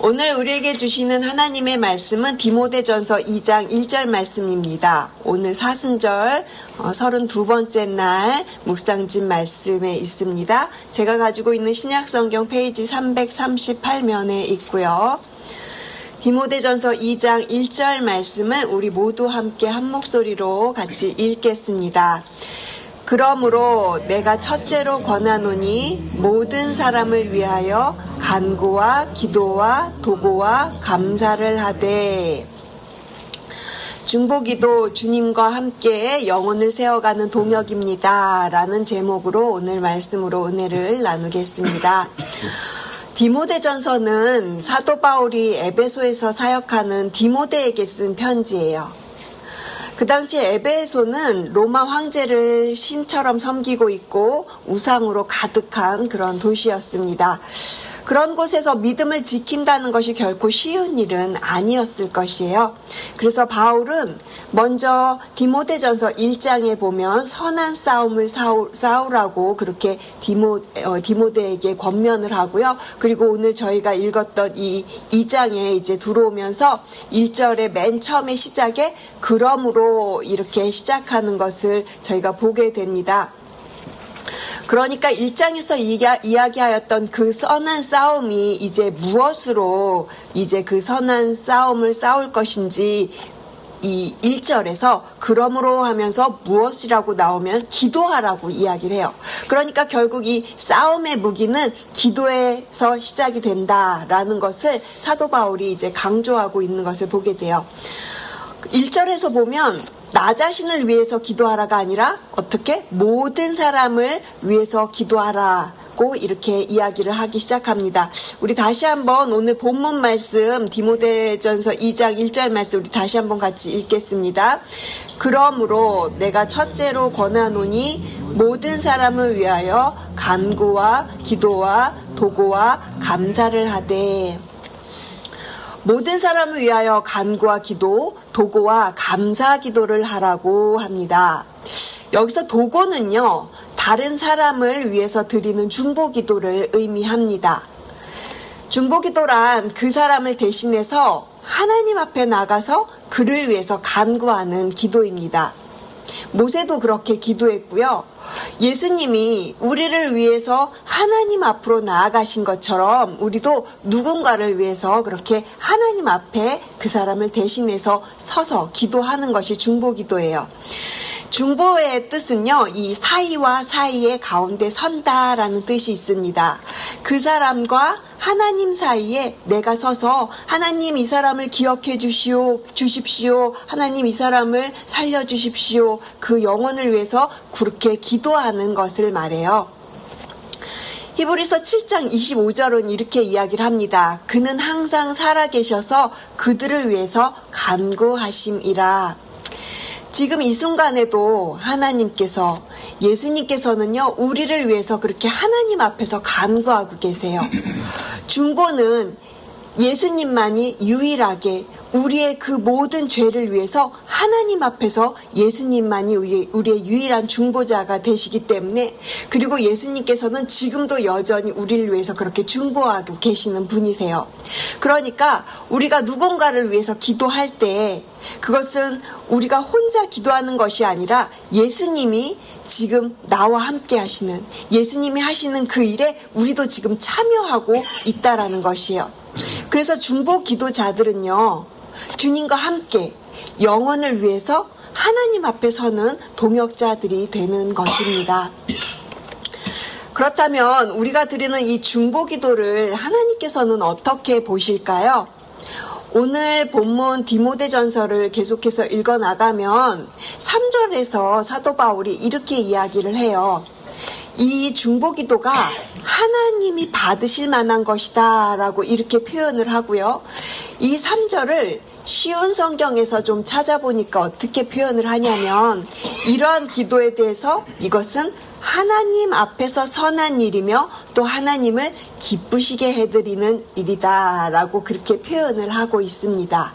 오늘 우리에게 주시는 하나님의 말씀은 디모데전서 2장 1절 말씀입니다. 오늘 사순절 32번째 날 묵상집 말씀에 있습니다. 제가 가지고 있는 신약성경 페이지 338면에 있고요. 디모데전서 2장 1절 말씀을 우리 모두 함께 한 목소리로 같이 읽겠습니다. 그러므로 내가 첫째로 권하노니 모든 사람을 위하여 간구와 기도와 도고와 감사를 하되. 중보기도 주님과 함께 영혼을 세워가는 동역입니다. 라는 제목으로 오늘 말씀으로 은혜를 나누겠습니다. 디모데전서는 사도 바울이 에베소에서 사역하는 디모데에게 쓴 편지예요. 그 당시 에베소는 로마 황제를 신처럼 섬기고 있고 우상으로 가득한 그런 도시였습니다. 그런 곳에서 믿음을 지킨다는 것이 결코 쉬운 일은 아니었을 것이에요. 그래서 바울은 먼저 디모데전서 1장에 보면 선한 싸움을 싸우라고 그렇게 디모데에게 권면을 하고요. 그리고 오늘 저희가 읽었던 이 2장에 이제 들어오면서 1절의 맨 처음에 시작에 그러므로 이렇게 시작하는 것을 저희가 보게 됩니다. 그러니까 1장에서 이야기하였던 그 선한 싸움이 이제 무엇으로 이제 그 선한 싸움을 싸울 것인지 이 1절에서 그러므로 하면서 무엇이라고 나오면 기도하라고 이야기를 해요. 그러니까 결국 이 싸움의 무기는 기도에서 시작이 된다라는 것을 사도 바울이 이제 강조하고 있는 것을 보게 돼요. 1절에서 보면 나 자신을 위해서 기도하라가 아니라 어떻게 모든 사람을 위해서 기도하라고 이렇게 이야기를 하기 시작합니다. 우리 다시 한번 오늘 본문 말씀 디모데전서 2장 1절 말씀 우리 다시 한번 같이 읽겠습니다. 그러므로 내가 첫째로 권하노니 모든 사람을 위하여 간구와 기도와 도고와 감사를 하되. 모든 사람을 위하여 간구와 기도, 도고와 감사 기도를 하라고 합니다. 여기서 도고는요, 다른 사람을 위해서 드리는 중보 기도를 의미합니다. 중보 기도란 그 사람을 대신해서 하나님 앞에 나가서 그를 위해서 간구하는 기도입니다. 모세도 그렇게 기도했고요. 예수님이 우리를 위해서 하나님 앞으로 나아가신 것처럼 우리도 누군가를 위해서 그렇게 하나님 앞에 그 사람을 대신해서 서서 기도하는 것이 중보기도예요. 중보의 뜻은요, 이 사이와 사이의 가운데 선다라는 뜻이 있습니다. 그 사람과 하나님 사이에 내가 서서 하나님 이 사람을 기억해 주십시오. 하나님 이 사람을 살려주십시오. 그 영혼을 위해서 그렇게 기도하는 것을 말해요. 히브리서 7장 25절은 이렇게 이야기를 합니다. 그는 항상 살아계셔서 그들을 위해서 간구하심이라. 지금 이 순간에도 하나님께서 예수님께서는요, 우리를 위해서 그렇게 하나님 앞에서 간구하고 계세요. 중보는 예수님만이 유일하게 우리의 그 모든 죄를 위해서 하나님 앞에서 예수님만이 우리의 유일한 중보자가 되시기 때문에, 그리고 예수님께서는 지금도 여전히 우리를 위해서 그렇게 중보하고 계시는 분이세요. 그러니까 우리가 누군가를 위해서 기도할 때 그것은 우리가 혼자 기도하는 것이 아니라 예수님이 지금 나와 함께 하시는, 예수님이 하시는 그 일에 우리도 지금 참여하고 있다라는 것이에요. 그래서 중보 기도자들은요, 주님과 함께 영혼을 위해서 하나님 앞에 서는 동역자들이 되는 것입니다. 그렇다면 우리가 드리는 이 중보 기도를 하나님께서는 어떻게 보실까요? 오늘 본문 디모데전서를 계속해서 읽어나가면 3절에서 사도 바울이 이렇게 이야기를 해요. 이 중보기도가 하나님이 받으실 만한 것이다 라고 이렇게 표현을 하고요. 이 3절을 쉬운 성경에서 좀 찾아보니까 어떻게 표현을 하냐면, 이러한 기도에 대해서 이것은 하나님 앞에서 선한 일이며 또 하나님을 기쁘시게 해드리는 일이다 라고 그렇게 표현을 하고 있습니다.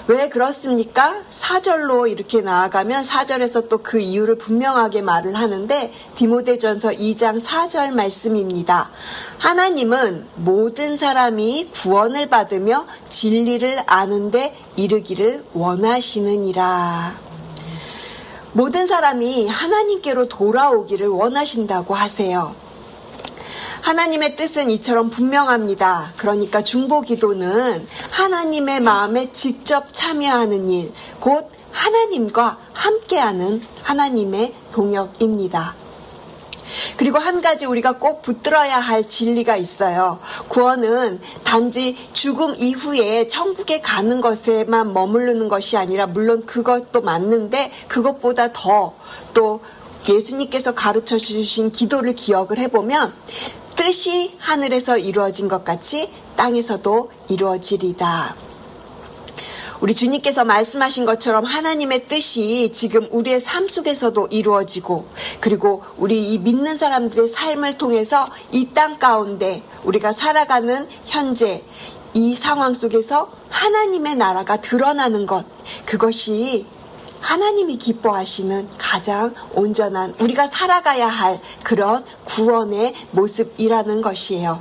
왜 그렇습니까? 4절로 이렇게 나아가면 4절에서 또 그 이유를 분명하게 말을 하는데 디모데전서 2장 4절 말씀입니다. 하나님은 모든 사람이 구원을 받으며 진리를 아는 데 이르기를 원하시느니라. 모든 사람이 하나님께로 돌아오기를 원하신다고 하세요. 하나님의 뜻은 이처럼 분명합니다. 그러니까 중보기도는 하나님의 마음에 직접 참여하는 일, 곧 하나님과 함께하는 하나님의 동역입니다. 그리고 한 가지 우리가 꼭 붙들어야 할 진리가 있어요. 구원은 단지 죽음 이후에 천국에 가는 것에만 머무르는 것이 아니라, 물론 그것도 맞는데 그것보다 더 또 예수님께서 가르쳐 주신 기도를 기억을 해보면 뜻이 하늘에서 이루어진 것 같이 땅에서도 이루어지리다. 우리 주님께서 말씀하신 것처럼 하나님의 뜻이 지금 우리의 삶 속에서도 이루어지고, 그리고 우리 이 믿는 사람들의 삶을 통해서 이 땅 가운데 우리가 살아가는 현재 이 상황 속에서 하나님의 나라가 드러나는 것, 그것이 하나님이 기뻐하시는 가장 온전한 우리가 살아가야 할 그런 구원의 모습이라는 것이에요.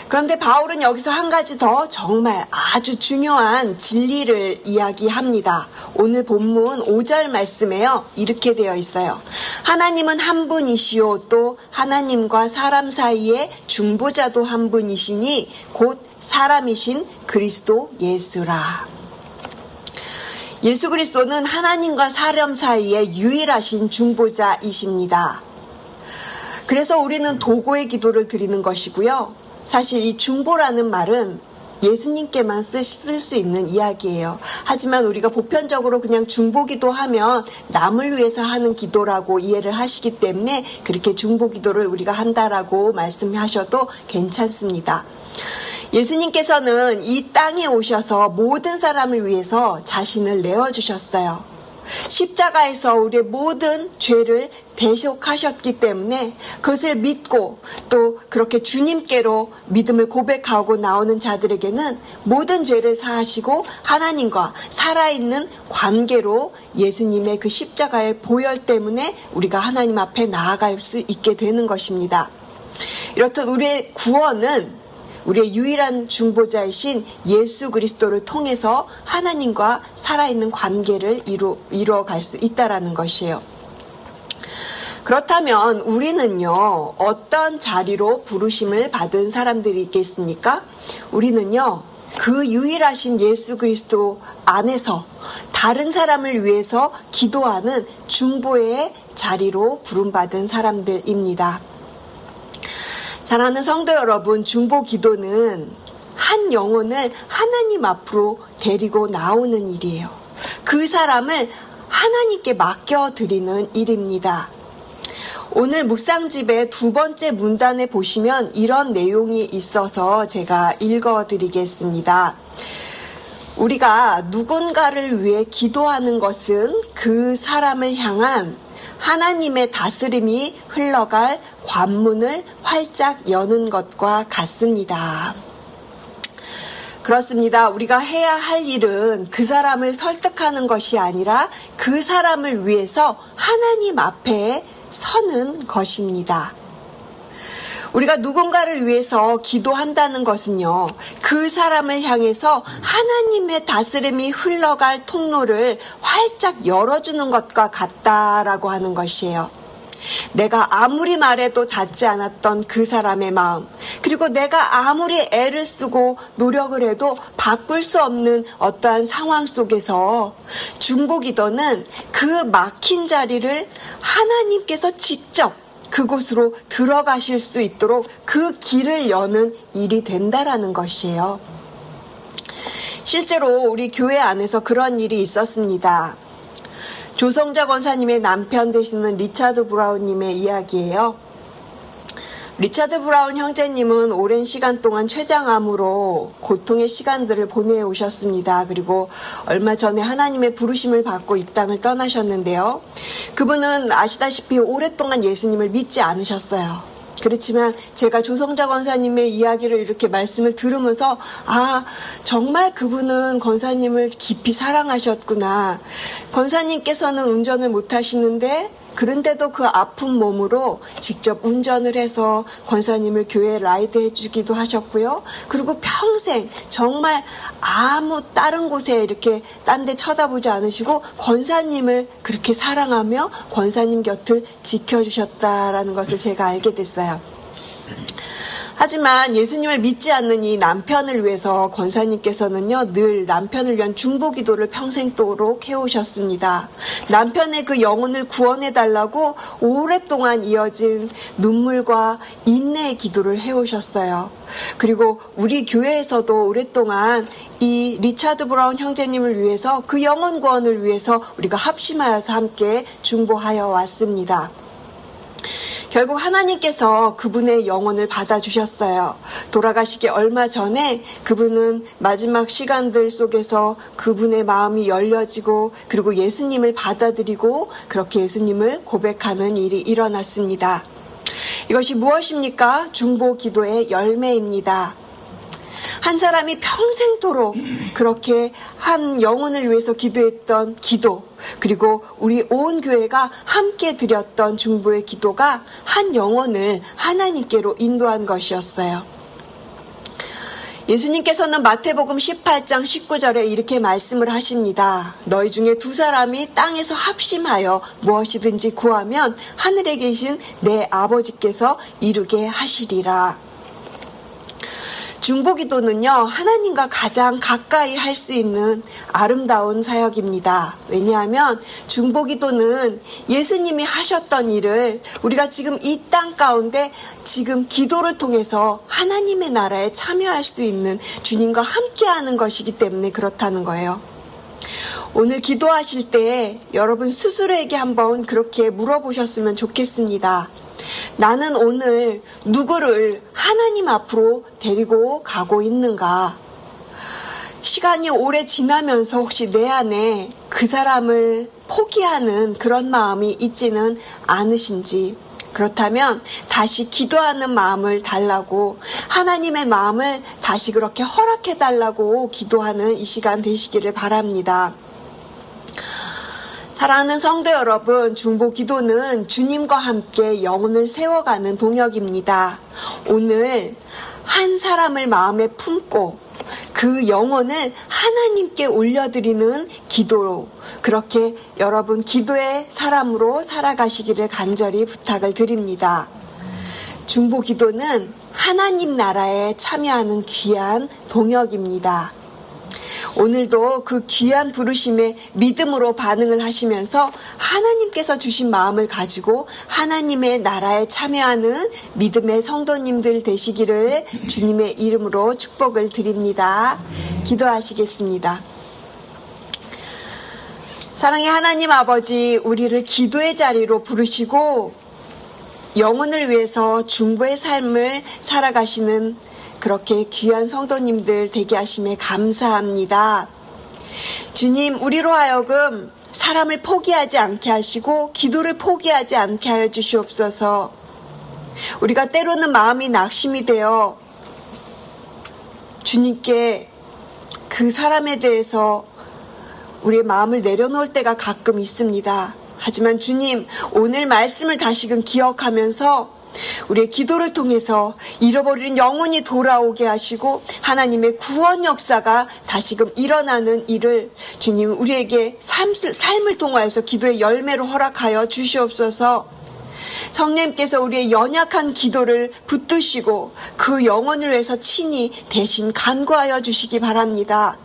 그런데 바울은 여기서 한 가지 더 정말 아주 중요한 진리를 이야기합니다. 오늘 본문 5절 말씀에요. 이렇게 되어 있어요. 하나님은 한 분이시요 또 하나님과 사람 사이의 중보자도 한 분이시니 곧 사람이신 그리스도 예수라. 예수 그리스도는 하나님과 사람 사이의 유일하신 중보자이십니다. 그래서 우리는 도고의 기도를 드리는 것이고요. 사실 이 중보라는 말은 예수님께만 쓸 수 있는 이야기예요. 하지만 우리가 보편적으로 그냥 중보기도 하면 남을 위해서 하는 기도라고 이해를 하시기 때문에 그렇게 중보기도를 우리가 한다라고 말씀하셔도 괜찮습니다. 예수님께서는 이 땅에 오셔서 모든 사람을 위해서 자신을 내어주셨어요. 십자가에서 우리의 모든 죄를 대속하셨기 때문에 그것을 믿고 또 그렇게 주님께로 믿음을 고백하고 나오는 자들에게는 모든 죄를 사하시고 하나님과 살아있는 관계로 예수님의 그 십자가의 보혈 때문에 우리가 하나님 앞에 나아갈 수 있게 되는 것입니다. 이렇듯 우리의 구원은 우리의 유일한 중보자이신 예수 그리스도를 통해서 하나님과 살아있는 관계를 이루어갈 수 있다는 것이에요. 그렇다면 우리는요, 어떤 자리로 부르심을 받은 사람들이 있겠습니까? 우리는요, 그 유일하신 예수 그리스도 안에서 다른 사람을 위해서 기도하는 중보의 자리로 부름받은 사람들입니다. 사랑하는 성도 여러분, 중보 기도는 한 영혼을 하나님 앞으로 데리고 나오는 일이에요. 그 사람을 하나님께 맡겨드리는 일입니다. 오늘 묵상집의 두 번째 문단에 보시면 이런 내용이 있어서 제가 읽어드리겠습니다. 우리가 누군가를 위해 기도하는 것은 그 사람을 향한 하나님의 다스림이 흘러갈 관문을 활짝 여는 것과 같습니다. 그렇습니다. 우리가 해야 할 일은 그 사람을 설득하는 것이 아니라 그 사람을 위해서 하나님 앞에 서는 것입니다. 우리가 누군가를 위해서 기도한다는 것은요, 그 사람을 향해서 하나님의 다스림이 흘러갈 통로를 활짝 열어주는 것과 같다라고 하는 것이에요. 내가 아무리 말해도 닿지 않았던 그 사람의 마음, 그리고 내가 아무리 애를 쓰고 노력을 해도 바꿀 수 없는 어떠한 상황 속에서 중보기도는 그 막힌 자리를 하나님께서 직접 그곳으로 들어가실 수 있도록 그 길을 여는 일이 된다라는 것이에요. 실제로 우리 교회 안에서 그런 일이 있었습니다. 조성자 권사님의 남편 되시는 리차드 브라운님의 이야기예요. 리차드 브라운 형제님은 오랜 시간 동안 췌장암으로 고통의 시간들을 보내오셨습니다. 그리고 얼마 전에 하나님의 부르심을 받고 이 땅을 떠나셨는데요. 그분은 아시다시피 오랫동안 예수님을 믿지 않으셨어요. 그렇지만 제가 조성자 권사님의 이야기를 이렇게 말씀을 들으면서 정말 그분은 권사님을 깊이 사랑하셨구나. 권사님께서는 운전을 못 하시는데 그런데도 그 아픈 몸으로 직접 운전을 해서 권사님을 교회에 라이드 해주기도 하셨고요. 그리고 평생 정말 아무 다른 곳에 이렇게 딴 데 쳐다보지 않으시고 권사님을 그렇게 사랑하며 권사님 곁을 지켜주셨다라는 것을 제가 알게 됐어요. 하지만 예수님을 믿지 않는 이 남편을 위해서 권사님께서는요, 늘 남편을 위한 중보기도를 평생도록 해오셨습니다. 남편의 그 영혼을 구원해달라고 오랫동안 이어진 눈물과 인내의 기도를 해오셨어요. 그리고 우리 교회에서도 오랫동안 이 리차드 브라운 형제님을 위해서 그 영혼 구원을 위해서 우리가 합심하여서 함께 중보하여 왔습니다. 결국 하나님께서 그분의 영혼을 받아주셨어요. 돌아가시기 얼마 전에 그분은 마지막 시간들 속에서 그분의 마음이 열려지고 그리고 예수님을 받아들이고 그렇게 예수님을 고백하는 일이 일어났습니다. 이것이 무엇입니까? 중보 기도의 열매입니다. 한 사람이 평생토록 그렇게 한 영혼을 위해서 기도했던 기도, 그리고 우리 온 교회가 함께 드렸던 중보의 기도가 한 영혼을 하나님께로 인도한 것이었어요. 예수님께서는 마태복음 18장 19절에 이렇게 말씀을 하십니다. 너희 중에 두 사람이 땅에서 합심하여 무엇이든지 구하면 하늘에 계신 내 아버지께서 이루게 하시리라. 중보기도는요, 하나님과 가장 가까이 할 수 있는 아름다운 사역입니다. 왜냐하면 중보기도는 예수님이 하셨던 일을 우리가 지금 이 땅 가운데 지금 기도를 통해서 하나님의 나라에 참여할 수 있는 주님과 함께하는 것이기 때문에 그렇다는 거예요. 오늘 기도하실 때 여러분 스스로에게 한번 그렇게 물어보셨으면 좋겠습니다. 나는 오늘 누구를 하나님 앞으로 데리고 가고 있는가? 시간이 오래 지나면서 혹시 내 안에 그 사람을 포기하는 그런 마음이 있지는 않으신지, 그렇다면 다시 기도하는 마음을 달라고, 하나님의 마음을 다시 그렇게 허락해달라고 기도하는 이 시간 되시기를 바랍니다. 사랑하는 성도 여러분, 중보 기도는 주님과 함께 영혼을 세워가는 동역입니다. 오늘 한 사람을 마음에 품고 그 영혼을 하나님께 올려드리는 기도로, 그렇게 여러분 기도의 사람으로 살아가시기를 간절히 부탁을 드립니다. 중보 기도는 하나님 나라에 참여하는 귀한 동역입니다. 오늘도 그 귀한 부르심에 믿음으로 반응을 하시면서 하나님께서 주신 마음을 가지고 하나님의 나라에 참여하는 믿음의 성도님들 되시기를 주님의 이름으로 축복을 드립니다. 기도하시겠습니다. 사랑의 하나님 아버지, 우리를 기도의 자리로 부르시고 영혼을 위해서 중보의 삶을 살아가시는 그렇게 귀한 성도님들 되게 하심에 감사합니다. 주님, 우리로 하여금 사람을 포기하지 않게 하시고 기도를 포기하지 않게 하여 주시옵소서. 우리가 때로는 마음이 낙심이 되어 주님께 그 사람에 대해서 우리의 마음을 내려놓을 때가 가끔 있습니다. 하지만 주님, 오늘 말씀을 다시금 기억하면서 우리의 기도를 통해서 잃어버린 영혼이 돌아오게 하시고 하나님의 구원 역사가 다시금 일어나는 일을 주님 우리에게 삶을 통하여서 기도의 열매로 허락하여 주시옵소서. 성령님께서 우리의 연약한 기도를 붙드시고 그 영혼을 위해서 친히 대신 간구하여 주시기 바랍니다.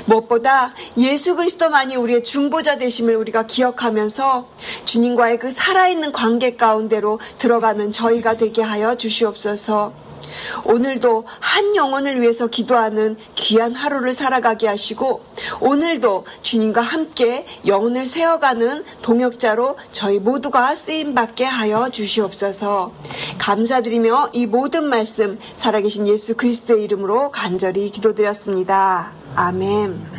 무엇보다 예수 그리스도만이 우리의 중보자 되심을 우리가 기억하면서 주님과의 그 살아있는 관계 가운데로 들어가는 저희가 되게 하여 주시옵소서. 오늘도 한 영혼을 위해서 기도하는 귀한 하루를 살아가게 하시고 오늘도 주님과 함께 영혼을 세워가는 동역자로 저희 모두가 쓰임받게 하여 주시옵소서. 감사드리며 이 모든 말씀 살아계신 예수 그리스도의 이름으로 간절히 기도드렸습니다. 아멘.